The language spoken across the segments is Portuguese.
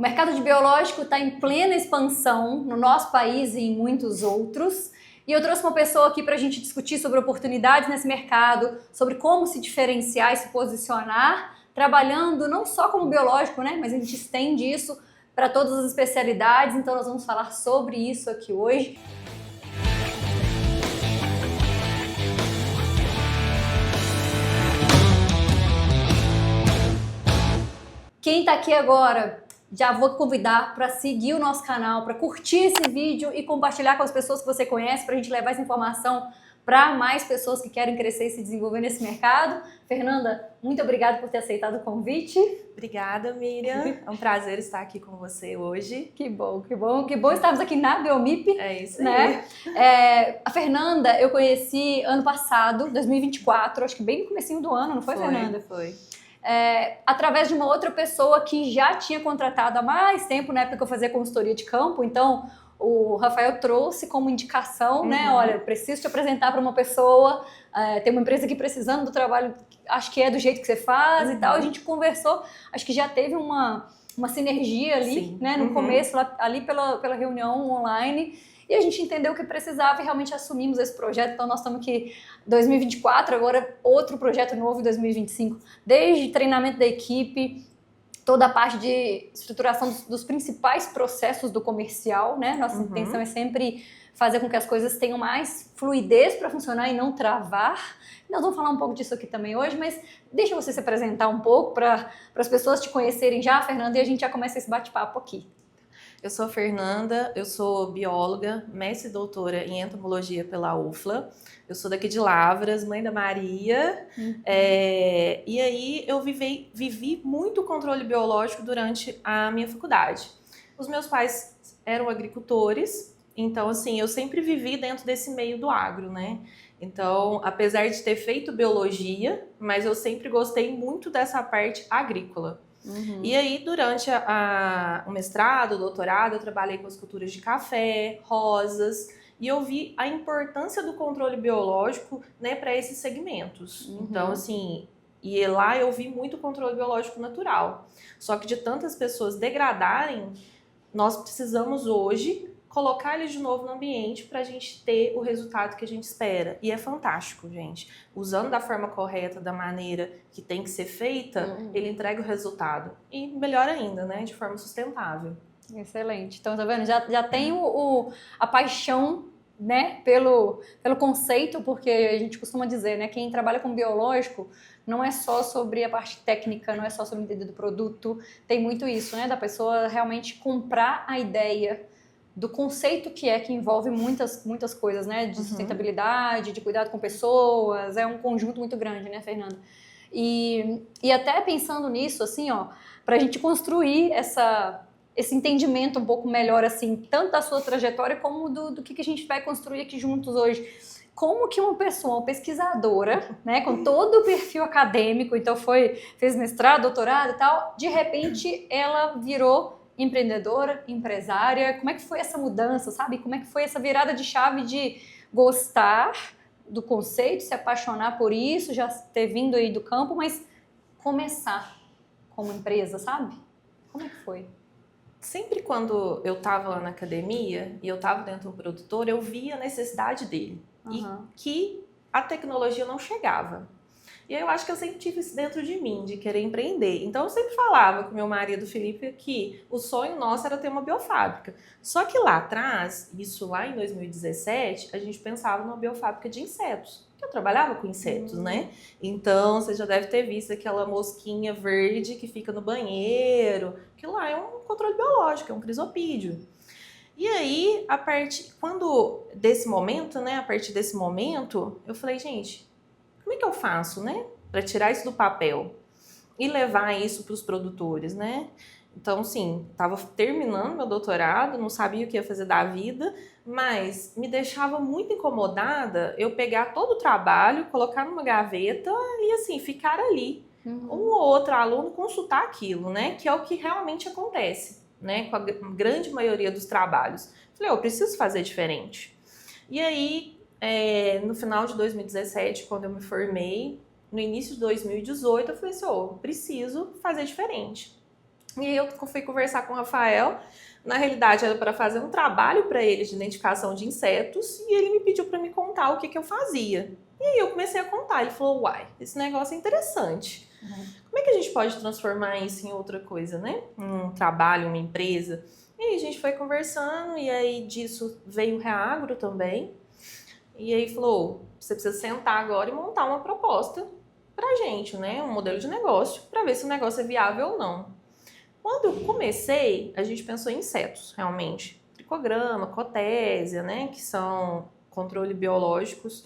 mercado de biológico está em plena expansão no nosso país e em muitos outros. E eu trouxe uma pessoa aqui para a gente discutir sobre oportunidades nesse mercado, sobre como se diferenciar e se posicionar, trabalhando não só como biológico, né? Mas a gente estende isso para todas as especialidades. Então nós vamos falar sobre isso aqui hoje. Quem está aqui agora, já vou convidar para seguir o nosso canal, para curtir esse vídeo e compartilhar com as pessoas que você conhece, para a gente levar essa informação para mais pessoas que querem crescer e se desenvolver nesse mercado. Fernanda, muito obrigada por ter aceitado o convite. Obrigada, Miriam. É um prazer estar aqui com você hoje. Que bom, que bom. Que bom estarmos aqui na Biomip. É isso aí. Né? A Fernanda eu conheci ano passado, 2024, acho que bem no comecinho do ano, não foi, Fernanda? Foi. Através de uma outra pessoa que já tinha contratado há mais tempo, na época que eu fazia consultoria de campo. Então o Rafael trouxe como indicação, né? Olha, preciso te apresentar para uma pessoa, tem uma empresa aqui precisando do trabalho, acho que é do jeito que você faz e tal. A gente conversou, acho que já teve uma sinergia ali, né? No começo, ali pela reunião online. E a gente entendeu que precisava e realmente assumimos esse projeto. Então nós estamos aqui em 2024, agora outro projeto novo em 2025. Desde treinamento da equipe, toda a parte de estruturação dos principais processos do comercial, né? Nossa intenção é sempre fazer com que as coisas tenham mais fluidez para funcionar e não travar. Nós vamos falar um pouco disso aqui também hoje, mas deixa você se apresentar um pouco para as pessoas te conhecerem já, Fernanda, e a gente já começa esse bate-papo aqui. Eu sou a Fernanda, eu sou bióloga, mestre e doutora em entomologia pela UFLA. Eu sou daqui de Lavras, mãe da Maria. E aí eu vivi muito controle biológico durante a minha faculdade. Os meus pais eram agricultores, então assim, eu sempre vivi dentro desse meio do agro, né? Então, apesar de ter feito biologia, mas eu sempre gostei muito dessa parte agrícola. E aí, durante o mestrado, o doutorado, eu trabalhei com as culturas de café, rosas, e eu vi a importância do controle biológico, né, para esses segmentos. Então, assim, e lá eu vi muito controle biológico natural. Só que de tantas pessoas degradarem, nós precisamos hoje colocar eles de novo no ambiente para a gente ter o resultado que a gente espera. E é fantástico, gente. Usando da forma correta, da maneira que tem que ser feita, ele entrega o resultado. E melhor ainda, né? De forma sustentável. Excelente. Então, tá vendo? Já tem a paixão, né? Pelo conceito, porque a gente costuma dizer, né? Quem trabalha com biológico não é só sobre a parte técnica, não é só sobre entender do produto. Tem muito isso, né? Da pessoa realmente comprar a ideia do conceito que envolve muitas coisas, né? De sustentabilidade, de cuidado com pessoas, é um conjunto muito grande, né, Fernanda? E até pensando nisso, assim, ó, pra gente construir esse entendimento um pouco melhor, assim, tanto da sua trajetória como do que a gente vai construir aqui juntos hoje. Como que uma pessoa, uma pesquisadora, né, com todo o perfil acadêmico, então fez mestrado, doutorado e tal, de repente ela virou empreendedora, empresária? Como é que foi essa mudança, sabe? Como é que foi essa virada de chave de gostar do conceito, se apaixonar por isso, já ter vindo aí do campo, mas começar como empresa, sabe? Como é que foi? Sempre quando eu estava lá na academia e eu estava dentro do produtor, eu via a necessidade dele e que a tecnologia não chegava. E eu acho que eu sempre tive isso dentro de mim, de querer empreender. Então eu sempre falava com meu marido Felipe que o sonho nosso era ter uma biofábrica. Só que lá atrás, isso lá em 2017, a gente pensava numa biofábrica de insetos. Eu trabalhava com insetos, né? Então você já deve ter visto aquela mosquinha verde que fica no banheiro, que lá é um controle biológico, é um crisopídeo. E aí, a partir desse momento, eu falei, gente, como é que eu faço, né, para tirar isso do papel e levar isso para os produtores, né? Então, sim, estava terminando meu doutorado, não sabia o que ia fazer da vida, mas me deixava muito incomodada eu pegar todo o trabalho, colocar numa gaveta e, assim, ficar ali. Um ou outro aluno consultar aquilo, né? Que é o que realmente acontece, né? Com a grande maioria dos trabalhos. Falei, eu preciso fazer diferente. E aí, no final de 2017, quando eu me formei, no início de 2018, eu falei assim, preciso fazer diferente. E aí eu fui conversar com o Rafael. Na realidade, era para fazer um trabalho para ele de identificação de insetos e ele me pediu para me contar o que, que eu fazia. E aí eu comecei a contar. Ele falou, uai, esse negócio é interessante. Como é que a gente pode transformar isso em outra coisa, né? Um trabalho, uma empresa. E aí a gente foi conversando e aí disso veio o Reagro também. E aí falou, você precisa sentar agora e montar uma proposta pra gente, né? Um modelo de negócio, para ver se o negócio é viável ou não. Quando eu comecei, a gente pensou em insetos, realmente. Tricograma, cotésia, né? Que são controle biológicos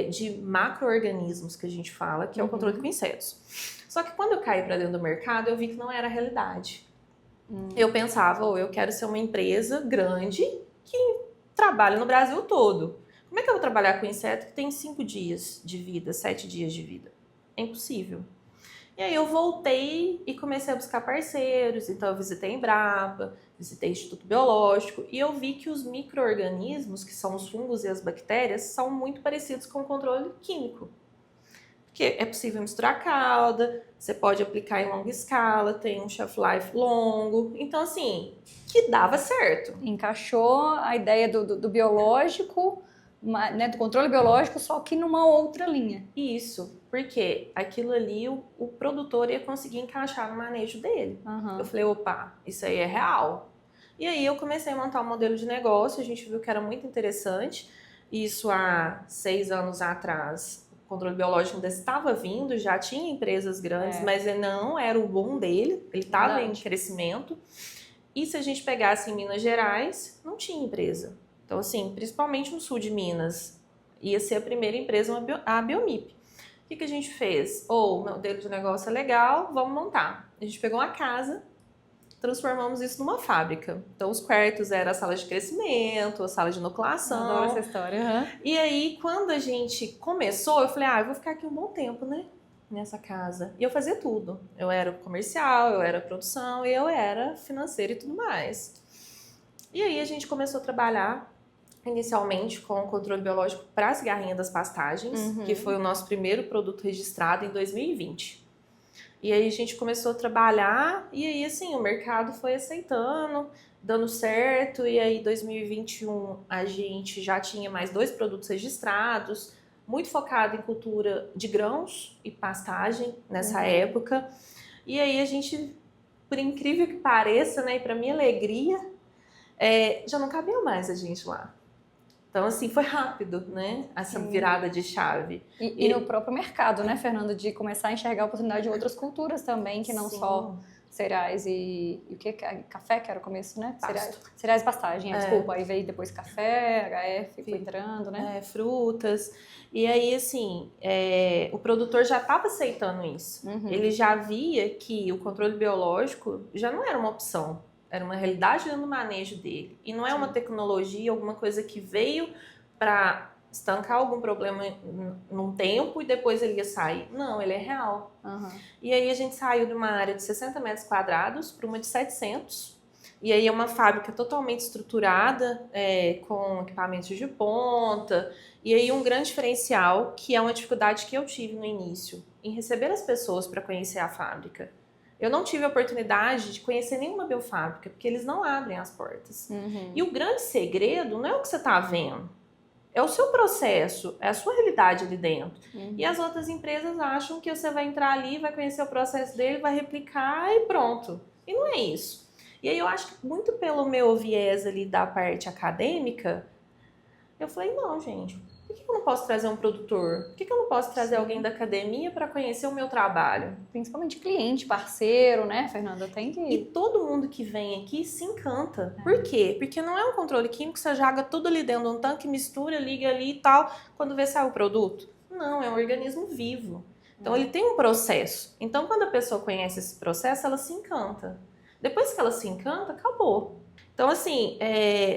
de macro-organismos que a gente fala, que é o controle com insetos. Só que quando eu caí para dentro do mercado, eu vi que não era a realidade. Eu pensava, eu quero ser uma empresa grande que trabalha no Brasil todo. Como é que eu vou trabalhar com inseto que tem 5 dias de vida, 7 dias de vida? É impossível. E aí eu voltei e comecei a buscar parceiros, então eu visitei a Embrapa, visitei o Instituto Biológico e eu vi que os micro-organismos, que são os fungos e as bactérias, são muito parecidos com o controle químico. Porque é possível misturar cauda, você pode aplicar em longa escala, tem um shelf life longo, então assim, que dava certo. Encaixou a ideia do biológico, né, do controle biológico, só que numa outra linha. Isso, porque aquilo ali o produtor ia conseguir encaixar no manejo dele. Eu falei, opa, isso aí é real. E aí eu comecei a montar um modelo de negócio, a gente viu que era muito interessante. Isso há 6 anos atrás, o controle biológico ainda estava vindo, já tinha empresas grandes, mas não era o boom dele, ele estava em crescimento. E se a gente pegasse em Minas Gerais, não tinha empresa. Então, assim, principalmente no sul de Minas, ia ser a primeira empresa, a Biomip. O que a gente fez? O modelo de negócio é legal, vamos montar. A gente pegou uma casa, transformamos isso numa fábrica. Então, os quartos eram a sala de crescimento, a sala de inoculação. Adoro essa história. E aí, quando a gente começou, eu falei, eu vou ficar aqui um bom tempo, né? Nessa casa. E eu fazia tudo. Eu era comercial, eu era produção e eu era financeira e tudo mais. E aí, a gente começou a trabalhar inicialmente com o controle biológico para a cigarrinha das pastagens, que foi o nosso primeiro produto registrado em 2020. E aí a gente começou a trabalhar e aí assim, o mercado foi aceitando, dando certo, e aí em 2021 a gente já tinha mais 2 produtos registrados, muito focado em cultura de grãos e pastagem nessa época. E aí a gente, por incrível que pareça, né, e para minha alegria, já não cabia mais a gente lá. Então, assim, foi rápido, né? Essa virada de chave. E no próprio mercado, né, Fernanda? De começar a enxergar a oportunidade de outras culturas também, que não só cereais e o que? Café, que era o começo, né? Cereais e pastagem, desculpa. Aí veio depois café, HF, foi entrando, né? Frutas. E aí, assim, o produtor já estava aceitando isso. Ele já via que o controle biológico já não era uma opção. Era uma realidade dentro do manejo dele. E não é uma tecnologia, alguma coisa que veio para estancar algum problema num tempo e depois ele ia sair. Não, ele é real. E aí a gente saiu de uma área de 60 metros quadrados para uma de 700. E aí é uma fábrica totalmente estruturada, com equipamentos de ponta. E aí um grande diferencial, que é uma dificuldade que eu tive no início, em receber as pessoas para conhecer a fábrica. Eu não tive a oportunidade de conhecer nenhuma biofábrica, porque eles não abrem as portas. E o grande segredo não é o que você está vendo, é o seu processo, é a sua realidade ali dentro. E as outras empresas acham que você vai entrar ali, vai conhecer o processo dele, vai replicar e pronto. E não é isso. E aí eu acho que muito pelo meu viés ali da parte acadêmica, eu falei, não, gente, por que eu não posso trazer um produtor? Por que eu não posso trazer alguém da academia para conhecer o meu trabalho? Principalmente cliente, parceiro, né, Fernanda? Tem que... E todo mundo que vem aqui se encanta. Por quê? Porque não é um controle químico, você joga tudo ali dentro de um tanque, mistura, liga ali e tal, quando vê sai o produto. Não, é um organismo vivo. Então ele tem um processo. Então quando a pessoa conhece esse processo, ela se encanta. Depois que ela se encanta, acabou. Então, assim,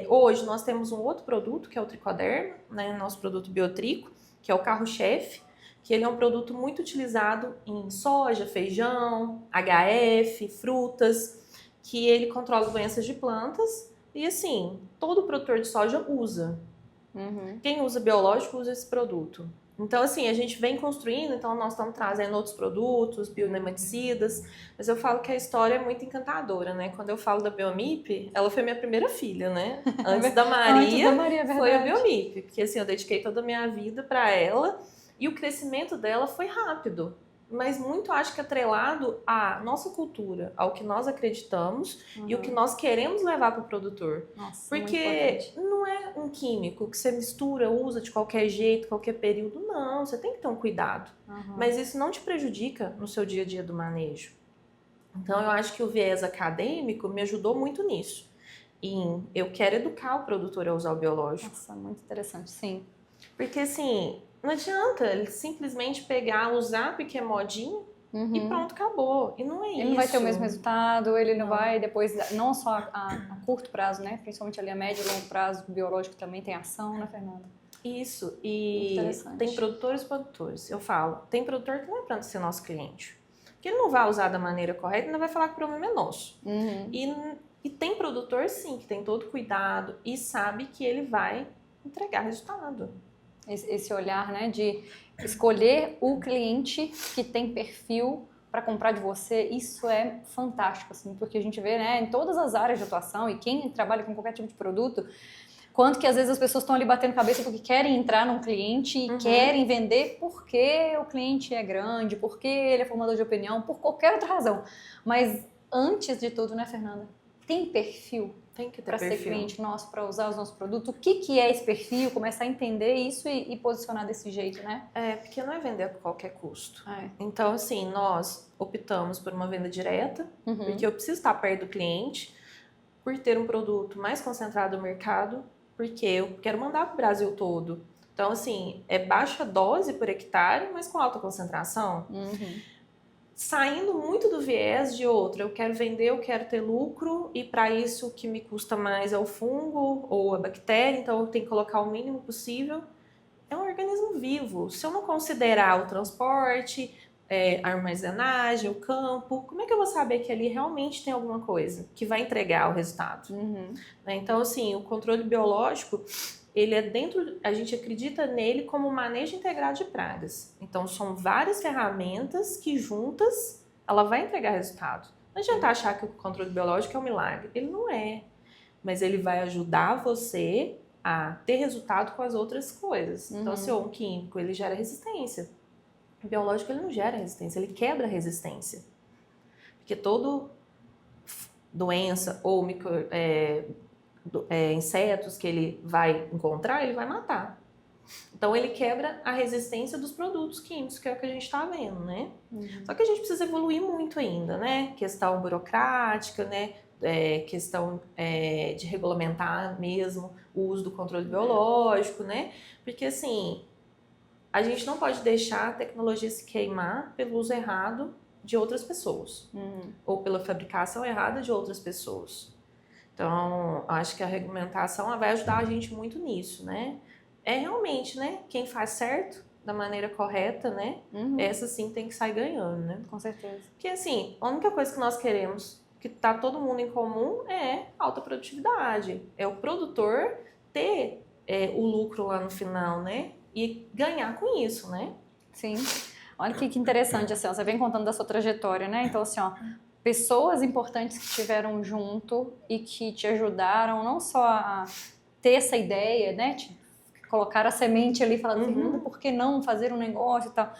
hoje nós temos um outro produto, que é o Tricoderma, né, nosso produto Biotrico, que é o carro-chefe, que ele é um produto muito utilizado em soja, feijão, HF, frutas, que ele controla doenças de plantas e, assim, todo produtor de soja usa. Quem usa biológico usa esse produto. Então, assim, a gente vem construindo, então nós estamos trazendo outros produtos, bionematicidas, mas eu falo que a história é muito encantadora, né? Quando eu falo da Biomip, ela foi minha primeira filha, né? Antes da Antes da Maria, é foi a verdade. Biomip, porque assim, eu dediquei toda a minha vida para ela e o crescimento dela foi rápido, mas muito acho que atrelado à nossa cultura, ao que nós acreditamos e o que nós queremos levar para o produtor. Nossa, muito Porque importante. não é um químico que você mistura, usa de qualquer jeito, qualquer período. Não, você tem que ter um cuidado. Mas isso não te prejudica no seu dia a dia do manejo. Então eu acho que o viés acadêmico me ajudou muito nisso. Em eu quero educar o produtor a usar o biológico. Nossa, muito interessante, sim. Porque assim, não adianta ele simplesmente pegar, usar porque é modinho e pronto, acabou. E não é isso. Ele não vai ter o mesmo resultado, ele não Não. vai depois, não só a curto prazo, né? Principalmente ali a médio e longo prazo, o biológico também tem ação, né, Fernanda? Isso, e Interessante. tem produtores. Eu falo, tem produtor que não é para ser nosso cliente. Porque ele não vai usar da maneira correta e ainda vai falar que o problema é nosso. E tem produtor, sim, que tem todo cuidado e sabe que ele vai entregar resultado. Esse olhar, né, de escolher o cliente que tem perfil para comprar de você, isso é fantástico, assim, porque a gente vê, né, em todas as áreas de atuação e quem trabalha com qualquer tipo de produto, quanto que às vezes as pessoas estão ali batendo cabeça porque querem entrar num cliente e querem vender porque o cliente é grande, porque ele é formador de opinião, por qualquer outra razão. Mas antes de tudo, né, Fernanda? Tem perfil Tem que ter para ser perfil. cliente nosso, para usar os nossos produtos? O que é esse perfil? Começar a entender isso e posicionar desse jeito, né? É, porque não é vender a qualquer custo. É. Então, assim, nós optamos por uma venda direta, porque eu preciso estar perto do cliente, por ter um produto mais concentrado no mercado, porque eu quero mandar para o Brasil todo. Então, assim, é baixa dose por hectare, mas com alta concentração. Saindo muito do viés de outra, eu quero vender, eu quero ter lucro, e para isso o que me custa mais é o fungo ou a bactéria, então eu tenho que colocar o mínimo possível. É um organismo vivo. Se eu não considerar o transporte, a armazenagem, o campo, como é que eu vou saber que ali realmente tem alguma coisa que vai entregar o resultado? Né? Então, assim, o controle biológico, ele é dentro, a gente acredita nele como manejo integrado de pragas. Então, são várias ferramentas que juntas ela vai entregar resultado. Não adianta achar que o controle biológico é um milagre. Ele não é. Mas ele vai ajudar você a ter resultado com as outras coisas. Então, se um químico, ele gera resistência. O biológico, ele não gera resistência, ele quebra a resistência. Porque toda doença ou insetos que ele vai encontrar, ele vai matar. Então, ele quebra a resistência dos produtos químicos, que é o que a gente está vendo, né? Só que a gente precisa evoluir muito ainda, né? Questão burocrática, né? Questão de regulamentar mesmo o uso do controle biológico, né? Porque, assim, a gente não pode deixar a tecnologia se queimar pelo uso errado de outras pessoas. Ou pela fabricação errada de outras pessoas. Então, acho que a regulamentação vai ajudar a gente muito nisso, né? É realmente, né? Quem faz certo, da maneira correta, né? Essa sim tem que sair ganhando, né? Com certeza. Porque, assim, a única coisa que nós queremos, que tá todo mundo em comum, é alta produtividade. É o produtor ter o lucro lá no final, né? E ganhar com isso, né? Sim. Olha que interessante, assim, ó, você vem contando da sua trajetória, né? Então, assim, ó, pessoas importantes que estiveram junto e que te ajudaram não só a ter essa ideia, né? Colocar a semente ali e falar, Fernanda, por que não fazer um negócio e tal?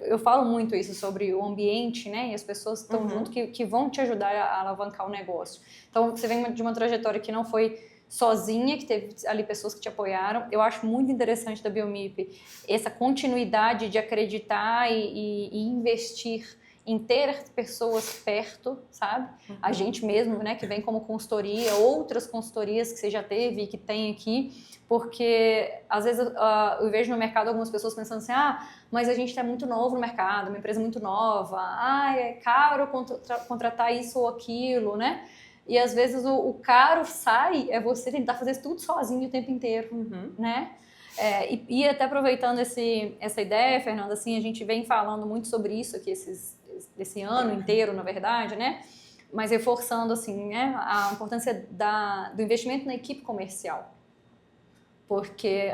Eu falo muito isso sobre o ambiente, né? E as pessoas que estão junto que vão te ajudar a alavancar o negócio. Então, você vem de uma trajetória que não foi sozinha, que teve ali pessoas que te apoiaram. Eu acho muito interessante da Biomip essa continuidade de acreditar e investir em ter pessoas perto, sabe? A gente mesmo, né, que vem como consultoria, outras consultorias que você já teve e que tem aqui, porque às vezes eu vejo no mercado algumas pessoas pensando assim, mas a gente é muito novo no mercado, uma empresa muito nova, é caro contratar isso ou aquilo, né? E às vezes o caro sai, é você tentar fazer tudo sozinho o tempo inteiro, né? E até aproveitando essa ideia, Fernanda, assim, a gente vem falando muito sobre isso aqui esse ano inteiro, na verdade, né? Mas reforçando, assim, né, a importância do investimento na equipe comercial. Porque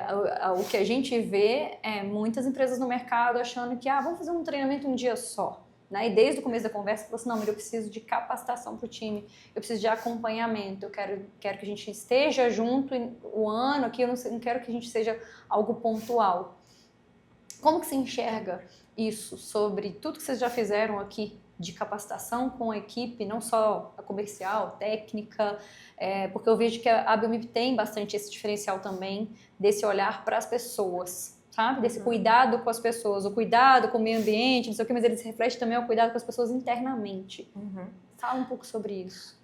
o que a gente vê é muitas empresas no mercado achando que vamos fazer um treinamento um dia só. Né? E desde o começo da conversa, falou assim, não, mas eu preciso de capacitação para o time, eu preciso de acompanhamento, eu quero que a gente esteja junto o ano aqui, eu não quero que a gente seja algo pontual. Como que você enxerga isso sobre tudo que vocês já fizeram aqui de capacitação com a equipe, não só a comercial, técnica, porque eu vejo que a Biomip tem bastante esse diferencial também, desse olhar para as pessoas, sabe? Desse cuidado com as pessoas, o cuidado com o meio ambiente, não sei o que, mas ele se reflete também ao cuidado com as pessoas internamente. Fala um pouco sobre isso.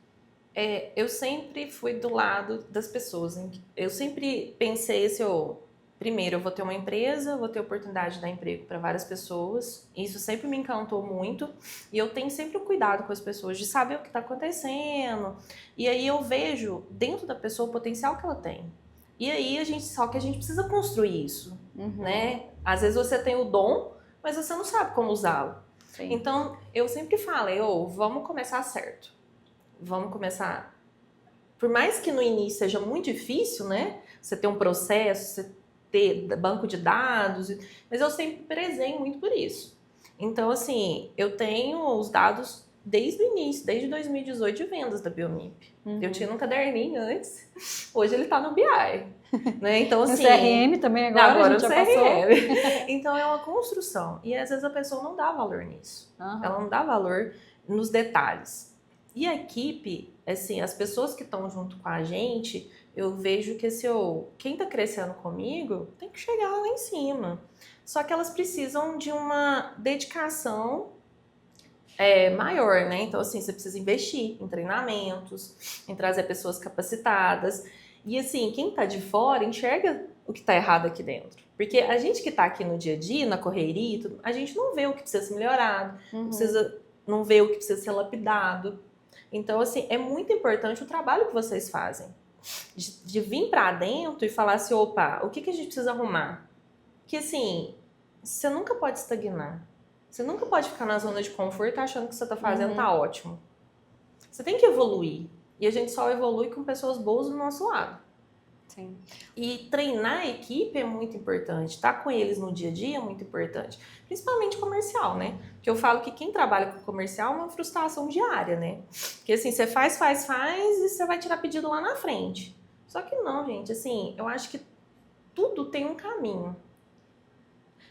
Eu sempre fui do lado das pessoas. Eu sempre pensei assim, primeiro, eu vou ter uma empresa, vou ter a oportunidade de dar emprego para várias pessoas. Isso sempre me encantou muito. E eu tenho sempre o cuidado com as pessoas, de saber o que está acontecendo. E aí eu vejo dentro da pessoa o potencial que ela tem. E aí só que a gente precisa construir isso, né? Às vezes você tem o dom, mas você não sabe como usá-lo. Então, eu sempre falei, vamos começar certo. Vamos começar... Por mais que no início seja muito difícil, né? Você ter um processo, você ter banco de dados, mas eu sempre prezei muito por isso. Então, assim, eu tenho os dados desde o início, desde 2018 de vendas da Biomip. Eu tinha um caderninho antes, hoje ele tá no BI. Né? Então, assim, no CRM também agora a gente já passou. Então, é uma construção. E às vezes a pessoa não dá valor nisso. Ela não dá valor nos detalhes. E a equipe, assim, as pessoas que estão junto com a gente, eu vejo que quem está crescendo comigo tem que chegar lá em cima. Só que elas precisam de uma dedicação maior, né? Então, assim, você precisa investir em treinamentos, em trazer pessoas capacitadas. E, assim, quem tá de fora enxerga o que tá errado aqui dentro. Porque a gente que tá aqui no dia a dia, na correria e tudo, a gente não vê o que precisa ser melhorado, não vê o que precisa ser lapidado. Então, assim, é muito importante o trabalho que vocês fazem. De vir pra dentro e falar assim, opa, o que a gente precisa arrumar? Que, assim, você nunca pode estagnar. Você nunca pode ficar na zona de conforto achando que o que você tá fazendo tá ótimo. Você tem que evoluir. E a gente só evolui com pessoas boas do nosso lado. Sim. E treinar a equipe é muito importante. Estar com eles no dia a dia é muito importante. Principalmente comercial, né? Porque eu falo que quem trabalha com comercial é uma frustração diária, né? Porque assim, você faz e você vai tirar pedido lá na frente. Só que não, gente. Assim, eu acho que tudo tem um caminho.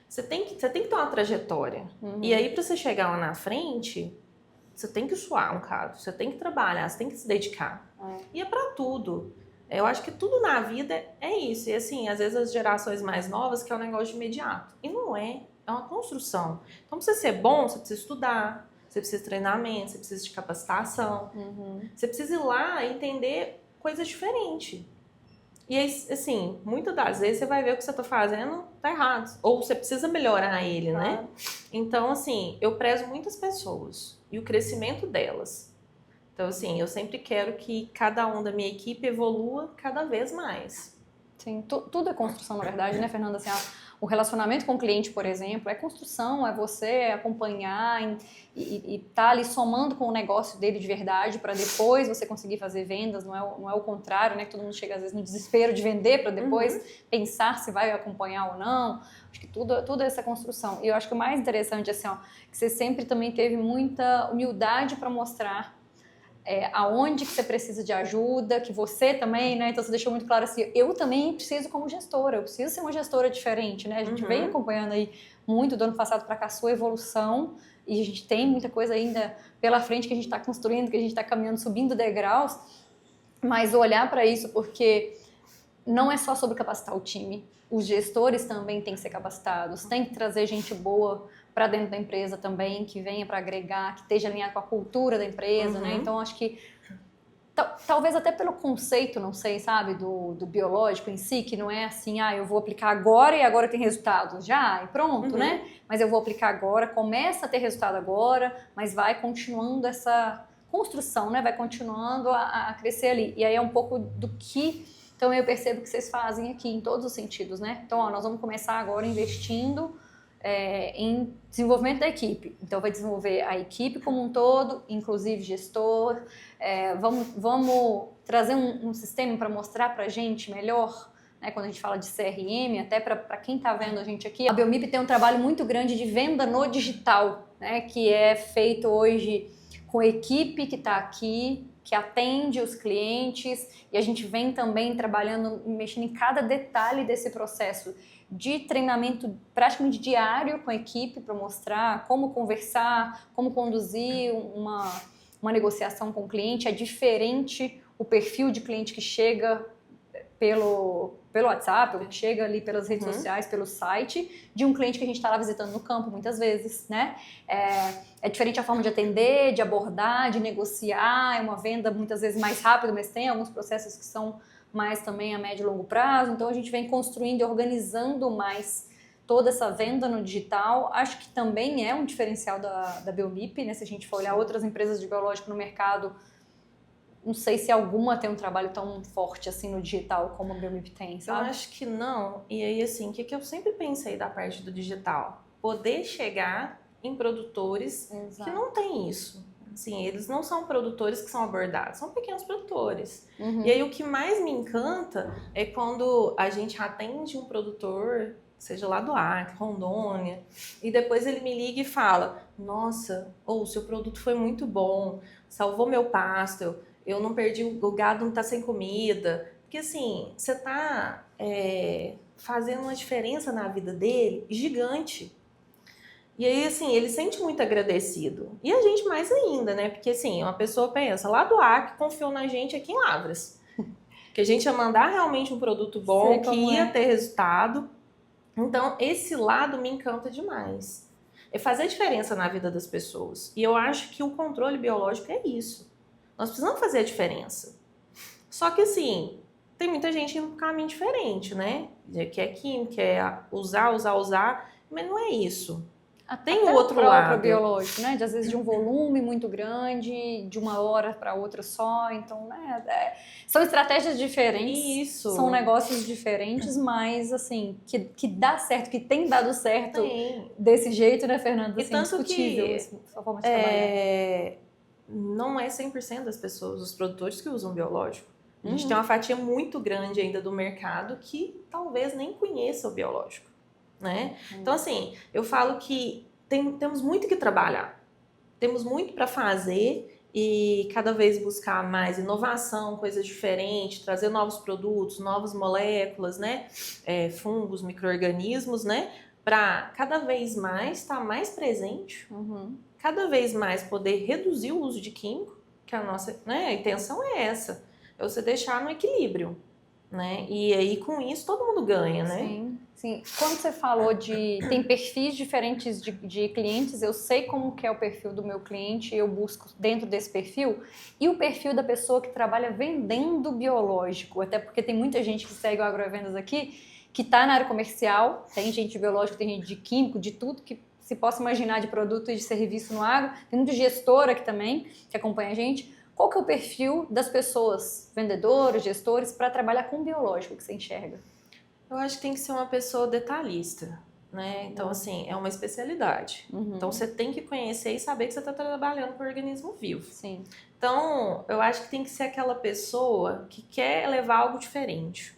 Você tem que ter uma trajetória. E aí, para você chegar lá na frente, você tem que suar um bocado. Você tem que trabalhar, você tem que se dedicar. E é para tudo. Eu acho que tudo na vida é isso. E assim, às vezes as gerações mais novas querem um negócio de imediato. E não é. É uma construção. Então, pra você ser bom, você precisa estudar, você precisa de treinamento, você precisa de capacitação. Você precisa ir lá e entender coisas diferentes. E aí, assim, muitas das vezes você vai ver o que você tá fazendo tá errado. Ou você precisa melhorar ele, né? Então, assim, eu prezo muitas pessoas e o crescimento delas. Então, assim, eu sempre quero que cada um da minha equipe evolua cada vez mais. Sim, tudo é construção, na verdade, né, Fernanda? Assim, o relacionamento com o cliente, por exemplo, é construção, é você acompanhar e tá ali somando com o negócio dele de verdade para depois você conseguir fazer vendas, não é o contrário, né? Que todo mundo chega às vezes no desespero de vender para depois pensar se vai acompanhar ou não. Acho que tudo é essa construção. E eu acho que o mais interessante, assim, que você sempre também teve muita humildade para mostrar aonde que você precisa de ajuda, que você também, né? Então você deixou muito claro assim, eu também preciso como gestora, eu preciso ser uma gestora diferente, né? A gente vem acompanhando aí muito do ano passado para cá a sua evolução e a gente tem muita coisa ainda pela frente que a gente está construindo, que a gente está caminhando, subindo degraus, mas olhar para isso porque não é só sobre capacitar o time, os gestores também têm que ser capacitados, tem que trazer gente boa para dentro da empresa também, que venha para agregar, que esteja alinhado com a cultura da empresa, né? Então, acho que talvez até pelo conceito, não sei, sabe, do biológico em si, que não é assim, eu vou aplicar agora e agora tem resultado já, e pronto, né? Mas eu vou aplicar agora, começa a ter resultado agora, mas vai continuando essa construção, né? Vai continuando a crescer ali. E aí é um pouco do que... Então, eu percebo que vocês fazem aqui em todos os sentidos, né? Então, nós vamos começar agora investindo em desenvolvimento da equipe. Então, vai desenvolver a equipe como um todo, inclusive gestor. Vamos trazer um sistema para mostrar para a gente melhor né, quando a gente fala de CRM, até para quem está vendo a gente aqui, a Biomip tem um trabalho muito grande de venda no digital, né, que é feito hoje com a equipe que está aqui, que atende os clientes, e a gente vem também trabalhando, mexendo em cada detalhe desse processo de treinamento praticamente diário com a equipe para mostrar como conversar, como conduzir uma negociação com o cliente. É diferente o perfil de cliente que chega pelo WhatsApp, ou que chega ali pelas redes sociais, pelo site, de um cliente que a gente está lá visitando no campo muitas vezes, né? É diferente a forma de atender, de abordar, de negociar, é uma venda muitas vezes mais rápida, mas tem alguns processos que são mais também a médio e longo prazo, então a gente vem construindo e organizando mais toda essa venda no digital. Acho que também é um diferencial da Biomip, né? Se a gente for olhar outras empresas de biológico no mercado, não sei se alguma tem um trabalho tão forte assim no digital como a Biomip tem, sabe? Eu acho que não. E aí, assim, o que eu sempre pensei da parte do digital? Poder chegar em produtores que não têm isso. Assim, eles não são produtores que são abordados, são pequenos produtores. E aí, o que mais me encanta é quando a gente atende um produtor, seja lá do Acre, Rondônia, e depois ele me liga e fala: nossa, o seu produto foi muito bom, salvou meu pasto, eu não perdi, o gado não tá sem comida. Porque assim, você tá fazendo uma diferença na vida dele gigante. E aí, assim, ele sente muito agradecido. E a gente mais ainda, né? Porque assim, uma pessoa pensa, lá do Acre confiou na gente aqui em Lavras. Que a gente ia mandar realmente um produto bom, que ia ter resultado. Então, esse lado me encanta demais. É fazer diferença na vida das pessoas. E eu acho que o controle biológico é isso. Nós precisamos fazer a diferença. Só que assim, tem muita gente indo por um caminho diferente, né? Que é químico, que é usar, mas não é isso. Tem o outro lado biológico, né? De às vezes de um volume muito grande, de uma hora para outra só. Então, né? São estratégias diferentes, isso. São negócios diferentes, mas assim, que dá certo, que tem dado certo desse jeito, né, Fernanda? Assim, e tanto indiscutível que essa forma de trabalhar. Não é 100% das pessoas, os produtores que usam biológico. A gente tem uma fatia muito grande ainda do mercado que talvez nem conheça o biológico, né? Então, assim, eu falo que temos muito que trabalhar. Temos muito para fazer e cada vez buscar mais inovação, coisas diferentes, trazer novos produtos, novas moléculas, né? Fungos, micro-organismos, né? Para cada vez mais estar mais presente, cada vez mais poder reduzir o uso de químico, que a nossa, né, a intenção é essa, é você deixar no equilíbrio, né? E aí com isso todo mundo ganha, né? Sim. Quando você falou tem perfis diferentes de clientes, eu sei como que é o perfil do meu cliente, eu busco dentro desse perfil, e o perfil da pessoa que trabalha vendendo biológico, até porque tem muita gente que segue o Agrovendas aqui, que está na área comercial, tem gente de biológico, tem gente de químico, de tudo que se possa imaginar de produto e de serviço no agro, tem muito gestor aqui também, que acompanha a gente. Qual que é o perfil das pessoas, vendedores, gestores, para trabalhar com biológico que você enxerga? Eu acho que tem que ser uma pessoa detalhista, né? Então, assim, é uma especialidade. Então, você tem que conhecer e saber que você está trabalhando com um organismo vivo. Sim. Então, eu acho que tem que ser aquela pessoa que quer levar algo diferente,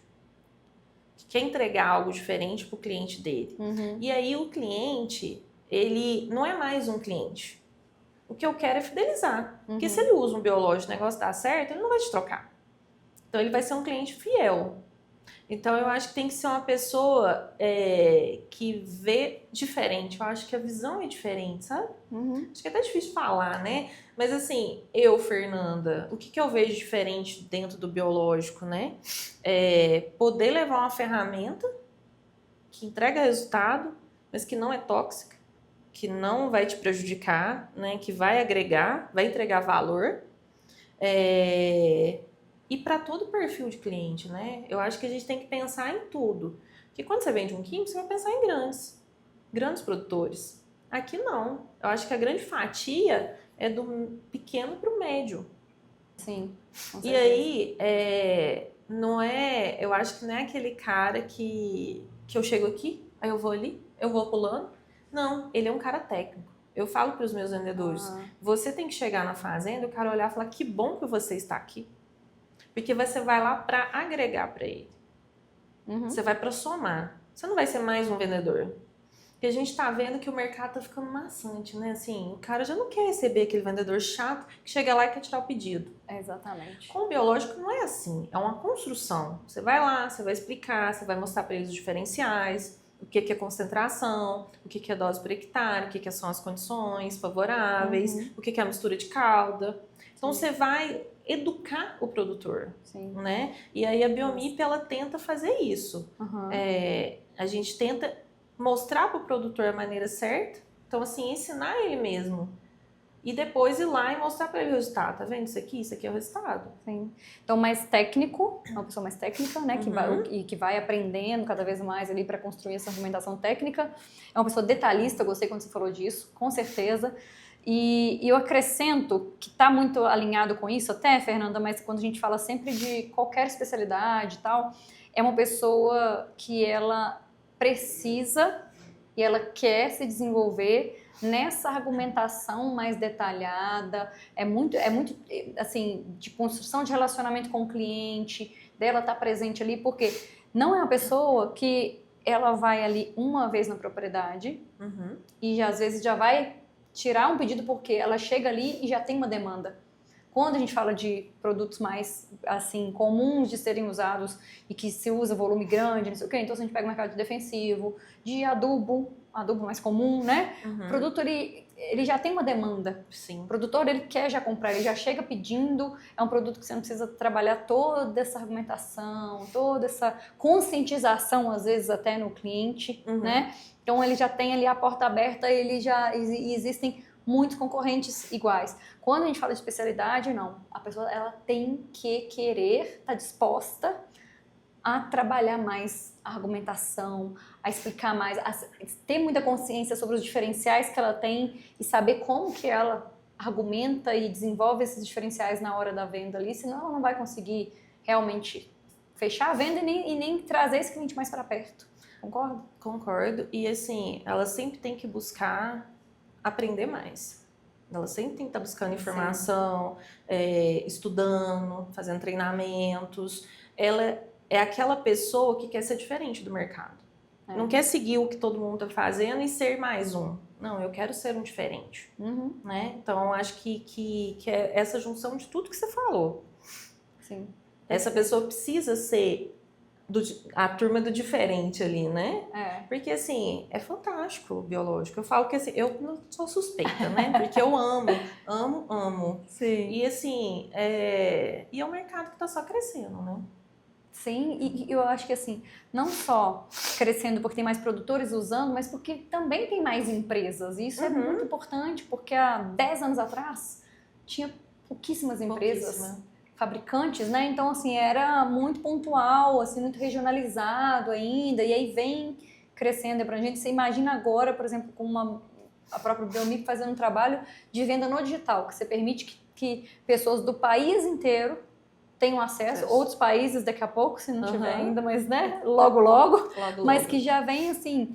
que quer entregar algo diferente para o cliente dele. E aí, o cliente, ele não é mais um cliente. O que eu quero é fidelizar. Porque se ele usa um biológico e o negócio dá certo, ele não vai te trocar. Então, ele vai ser um cliente fiel. Então, eu acho que tem que ser uma pessoa que vê diferente. Eu acho que a visão é diferente, sabe? Acho que é até difícil falar, né? Mas assim, Fernanda, o que eu vejo diferente dentro do biológico, né? Poder levar uma ferramenta que entrega resultado, mas que não é tóxica, que não vai te prejudicar, né? Que vai agregar, vai entregar valor. E para todo perfil de cliente, né? Eu acho que a gente tem que pensar em tudo. Porque quando você vende um químico, você vai pensar em grandes produtores. Aqui não. Eu acho que a grande fatia é do pequeno para o médio. Sim. E aí, não é. Eu acho que não é aquele cara que eu chego aqui, aí eu vou ali, eu vou pulando. Não, ele é um cara técnico. Eu falo para os meus vendedores: você tem que chegar na fazenda, o cara olhar e falar: que bom que você está aqui. Porque você vai lá para agregar para ele. Você vai para somar. Você não vai ser mais um vendedor. Porque a gente tá vendo que o mercado tá ficando maçante, né? Assim, o cara já não quer receber aquele vendedor chato que chega lá e quer tirar o pedido. Exatamente. Com o biológico não é assim. É uma construção. Você vai lá, você vai explicar, você vai mostrar para eles os diferenciais, o que é concentração, o que é dose por hectare, o que são as condições favoráveis, o que é a mistura de calda. Então você vai educar o produtor, né? E aí a Biomip, ela tenta fazer isso. A gente tenta mostrar para o produtor a maneira certa, então assim, ensinar ele mesmo. E depois ir lá e mostrar para ele o resultado. Tá vendo isso aqui é o resultado. Sim. Então, mais técnico, uma pessoa mais técnica, né? Que vai aprendendo cada vez mais ali para construir essa argumentação técnica. É uma pessoa detalhista, eu gostei quando você falou disso, com certeza. E eu acrescento que está muito alinhado com isso até, Fernanda, mas quando a gente fala sempre de qualquer especialidade e tal, é uma pessoa que ela precisa e ela quer se desenvolver nessa argumentação mais detalhada, é muito assim, de construção de relacionamento com o cliente, dela estar presente ali, porque não é uma pessoa que ela vai ali uma vez na propriedade e às vezes já vai tirar um pedido porque ela chega ali e já tem uma demanda. Quando a gente fala de produtos mais, assim, comuns de serem usados e que se usa volume grande, não sei o quê, então se a gente pega o mercado de defensivo, de adubo mais comum, né? O produto, ele já tem uma demanda. Sim. O produtor, ele quer já comprar, ele já chega pedindo, é um produto que você não precisa trabalhar toda essa argumentação, toda essa conscientização, às vezes, até no cliente, né? Então, ele já tem ali a porta aberta, existem muitos concorrentes iguais. Quando a gente fala de especialidade, não. A pessoa, ela tem que querer, estar disposta a trabalhar mais a argumentação, a explicar mais, a ter muita consciência sobre os diferenciais que ela tem e saber como que ela argumenta e desenvolve esses diferenciais na hora da venda ali, senão ela não vai conseguir realmente fechar a venda e nem trazer esse cliente mais para perto. Concorda? Concordo. E assim, ela sempre tem que buscar aprender mais. Ela sempre tem que estar buscando informação, estudando, fazendo treinamentos. Ela é aquela pessoa que quer ser diferente do mercado. Não quer seguir o que todo mundo está fazendo e ser mais um. Não, eu quero ser um diferente. Né? Então, acho que é essa junção de tudo que você falou. Sim. Essa pessoa precisa ser a turma do diferente ali, né? Porque, assim, é fantástico o biológico. Eu falo que, assim, eu não sou suspeita, né? Porque eu amo. Sim. E, assim, e é um mercado que está só crescendo, né? Sim, e eu acho que, assim, não só crescendo porque tem mais produtores usando, mas porque também tem mais empresas. E isso é muito importante, porque há 10 anos atrás tinha pouquíssimas empresas. Fabricantes, né? Então, assim, era muito pontual, assim, muito regionalizado ainda, e aí vem crescendo pra gente. Você imagina agora, por exemplo, com a própria Biomip fazendo um trabalho de venda no digital, que você permite que pessoas do país inteiro tenham acesso, outros países daqui a pouco, se não tiver ainda, mas, né, logo, mas que já vem, assim,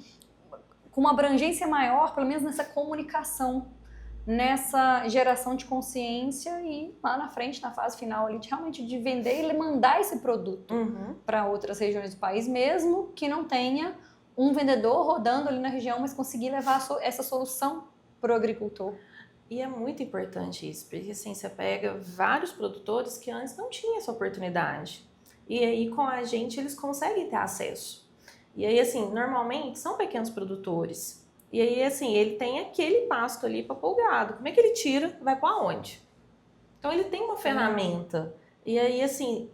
com uma abrangência maior, pelo menos nessa comunicação, nessa geração de consciência e lá na frente, na fase final ali, realmente de vender e mandar esse produto para outras regiões do país, mesmo que não tenha um vendedor rodando ali na região, mas conseguir levar essa solução para o agricultor. E é muito importante isso, porque assim, você pega vários produtores que antes não tinham essa oportunidade. E aí com a gente eles conseguem ter acesso. E aí assim, normalmente são pequenos produtores. E aí, assim, ele tem aquele pasto ali para pôr o gado. Como é que ele tira? Vai para onde? Então, ele tem uma ferramenta. E aí, assim,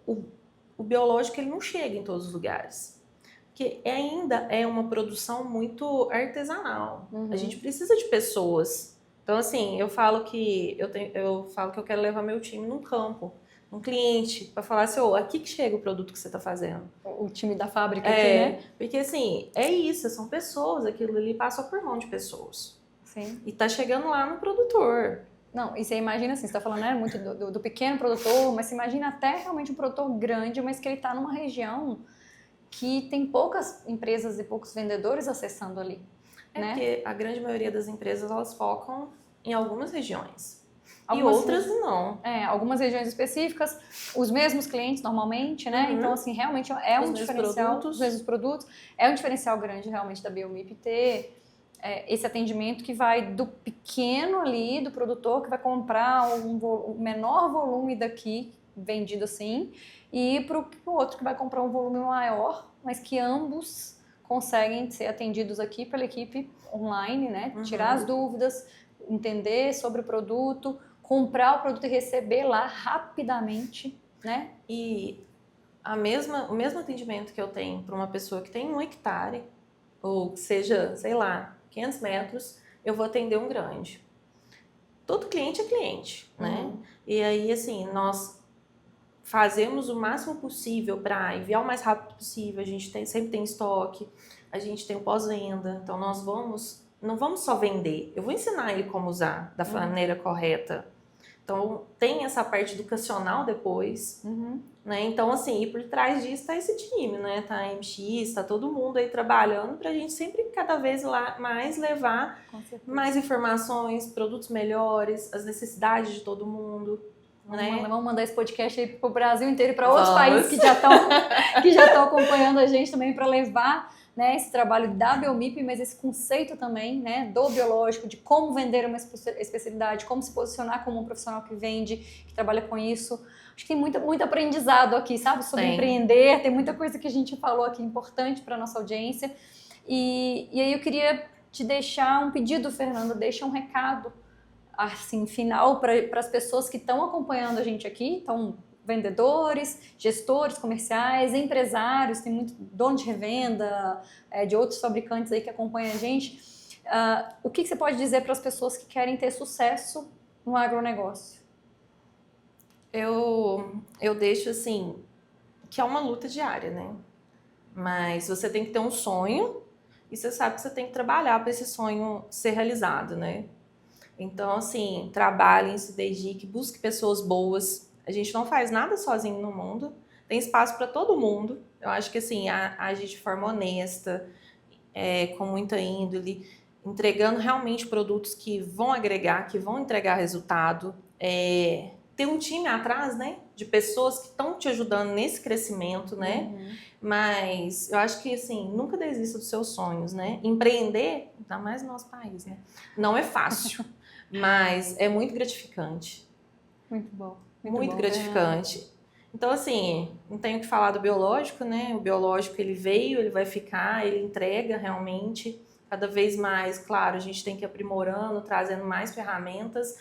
o biológico, ele não chega em todos os lugares. Porque ainda é uma produção muito artesanal. A gente precisa de pessoas. Então, assim, eu falo que eu quero levar meu time num campo, um cliente, para falar assim, aqui que chega o produto que você está fazendo. O time da fábrica aqui, né? Porque assim, é isso, são pessoas, aquilo ali passa por mão de pessoas. Sim. E tá chegando lá no produtor. Não, e você imagina assim, você tá falando, né, muito do pequeno produtor, mas você imagina até realmente um produtor grande, mas que ele tá numa região que tem poucas empresas e poucos vendedores acessando ali. Né? Porque a grande maioria das empresas, elas focam em algumas regiões. E outras não. Algumas regiões específicas, os mesmos clientes normalmente, né? Então, assim, realmente é um diferencial. Os mesmos produtos. É um diferencial grande, realmente, da Biomip ter esse atendimento que vai do pequeno ali, do produtor, que vai comprar o menor volume daqui, vendido assim, e para o outro que vai comprar um volume maior, mas que ambos conseguem ser atendidos aqui pela equipe online, né? Tirar as dúvidas, entender sobre o produto, comprar o produto e receber lá rapidamente, né? E o mesmo atendimento que eu tenho para uma pessoa que tem 1 hectare, ou que seja, sei lá, 500 metros, eu vou atender um grande. Todo cliente é cliente, né? E aí, assim, nós fazemos o máximo possível para enviar o mais rápido possível, a gente sempre tem estoque, a gente tem o pós-venda, então nós não vamos só vender, eu vou ensinar ele como usar da maneira correta. Então, tem essa parte educacional depois, né? Então, assim, e por trás disso está esse time, né? Tá a MX, está todo mundo aí trabalhando para a gente sempre, cada vez mais levar mais informações, produtos melhores, as necessidades de todo mundo. Vamos mandar esse podcast aí pro Brasil inteiro e para outros países que já estão acompanhando a gente também para levar, né, esse trabalho da Biomip, mas esse conceito também, né, do biológico, de como vender uma especialidade, como se posicionar como um profissional que vende, que trabalha com isso. Acho que tem muito aprendizado aqui, sabe, sobre empreender, tem muita coisa que a gente falou aqui importante para nossa audiência. E aí eu queria te deixar um pedido, Fernanda, deixa um recado assim, final para as pessoas que estão acompanhando a gente aqui, então vendedores, gestores comerciais, empresários, tem muito dono de revenda, de outros fabricantes aí que acompanham a gente. O que você pode dizer para as pessoas que querem ter sucesso no agronegócio? Eu deixo assim, que é uma luta diária, né? Mas você tem que ter um sonho e você sabe que você tem que trabalhar para esse sonho ser realizado, né? Então, assim, trabalhem, se dedique, busque pessoas boas. A gente não faz nada sozinho no mundo. Tem espaço para todo mundo. Eu acho que, assim, agir de forma honesta, com muita índole, entregando realmente produtos que vão agregar, que vão entregar resultado. Ter um time atrás, né? De pessoas que estão te ajudando nesse crescimento, né? Mas eu acho que, assim, nunca desista dos seus sonhos, né? Empreender, ainda mais no nosso país, né? Não é fácil. Mas é muito gratificante. Muito bom. Muito gratificante. Então, assim, não tenho que falar do biológico, né? O biológico, ele veio, ele vai ficar, ele entrega realmente. Cada vez mais, claro, a gente tem que ir aprimorando, trazendo mais ferramentas.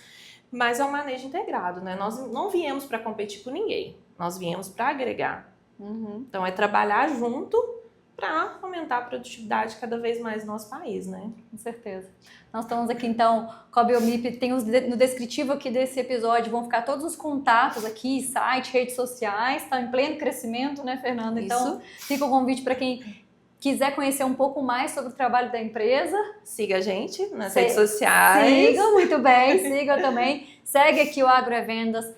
Mas é um manejo integrado, né? Nós não viemos para competir com ninguém. Nós viemos para agregar. Então, é trabalhar junto para aumentar a produtividade cada vez mais no nosso país, né? Com certeza. Nós estamos aqui, então, com a Biomip, tem no descritivo aqui desse episódio, vão ficar todos os contatos aqui, site, redes sociais, está em pleno crescimento, né, Fernanda? Então, fica o convite para quem quiser conhecer um pouco mais sobre o trabalho da empresa. Siga a gente nas redes sociais. Siga, muito bem, siga também. Segue aqui o Agro é Vendas.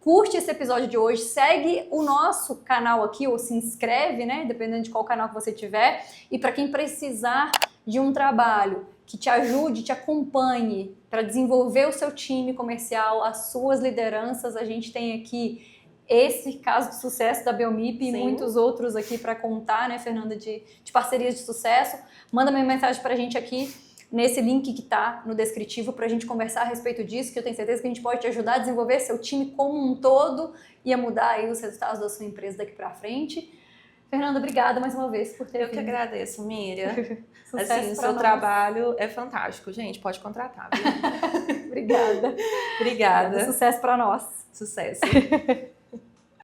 Curte esse episódio de hoje, segue o nosso canal aqui, ou se inscreve, né? Dependendo de qual canal que você tiver. E para quem precisar de um trabalho que te ajude, te acompanhe para desenvolver o seu time comercial, as suas lideranças, a gente tem aqui esse caso de sucesso da Biomip e muitos outros aqui para contar, né, Fernanda, de parcerias de sucesso. Manda uma mensagem para a gente aqui nesse link que está no descritivo para a gente conversar a respeito disso, que eu tenho certeza que a gente pode te ajudar a desenvolver seu time como um todo e a mudar aí os resultados da sua empresa daqui para frente. Fernanda, obrigada mais uma vez por ter vindo. Eu que agradeço, Miriam. Assim, o seu trabalho é fantástico, gente, pode contratar. Obrigada. Obrigada. Sucesso para nós. Sucesso.